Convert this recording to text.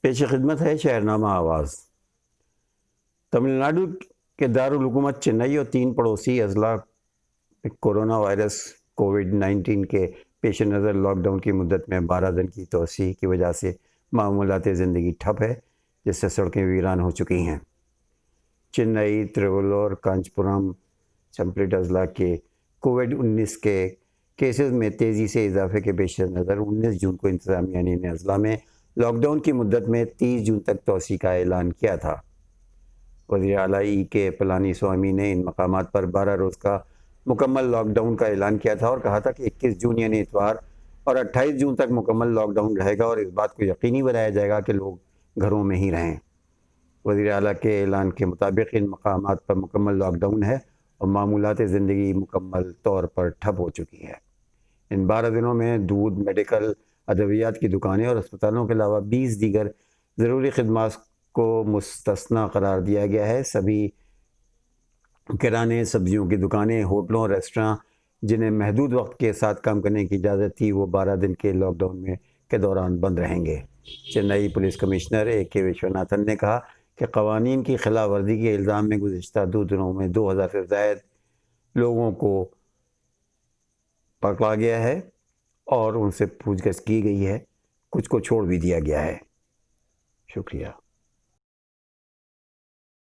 پیش خدمت ہے شہرنامہ آواز۔ تمل ناڈو کے دارالحکومت چنئی اور 3 پڑوسی اضلاع کورونا وائرس کووڈ-19 کے پیش نظر لاک ڈاؤن کی مدت میں 12 دن کی توسیع کی وجہ سے معمولات زندگی ٹھپ ہے، جس سے سڑکیں ویران ہو چکی ہیں۔ چنئی، تریولور، کانچی پورم، چمپلیٹ اضلاع کے کووڈ-19 کے کیسز میں تیزی سے اضافے کے پیش نظر 19 جون کو انتظامیہ نے اضلاع میں لاک ڈاؤن کی مدت میں 30 جون تک توسیع کا اعلان کیا تھا۔ وزیر اعلیٰ کے پلانی سوامی نے ان مقامات پر 12 روز کا مکمل لاک ڈاؤن کا اعلان کیا تھا اور کہا تھا کہ 21 جون یعنی اتوار اور 28 جون تک مکمل لاک ڈاؤن رہے گا اور اس بات کو یقینی بنایا جائے گا کہ لوگ گھروں میں ہی رہیں۔ وزیر اعلیٰ کے اعلان کے مطابق ان مقامات پر مکمل لاک ڈاؤن ہے اور معمولات زندگی مکمل طور پر ٹھپ ہو چکی ہے۔ ان 12 دنوں میں دودھ، میڈیکل، ادویات کی دکانیں اور اسپتالوں کے علاوہ 20 دیگر ضروری خدمات کو مستثنیٰ قرار دیا گیا ہے۔ سبھی کرانے، سبزیوں کی دکانیں، ہوٹلوں اور ریستوراں جنہیں محدود وقت کے ساتھ کام کرنے کی اجازت تھی، وہ 12 دن کے لاک ڈاؤن کے دوران بند رہیں گے۔ چنئی پولیس کمشنر کے وشوناتھن نے کہا کہ قوانین کی خلاف ورزی کے الزام میں گزشتہ 2 دنوں میں 2000 سے زائد لوگوں کو پکڑا گیا ہے اور ان سے پوچھ گچھ کی گئی ہے، کچھ کو چھوڑ بھی دیا گیا ہے۔ شکریہ۔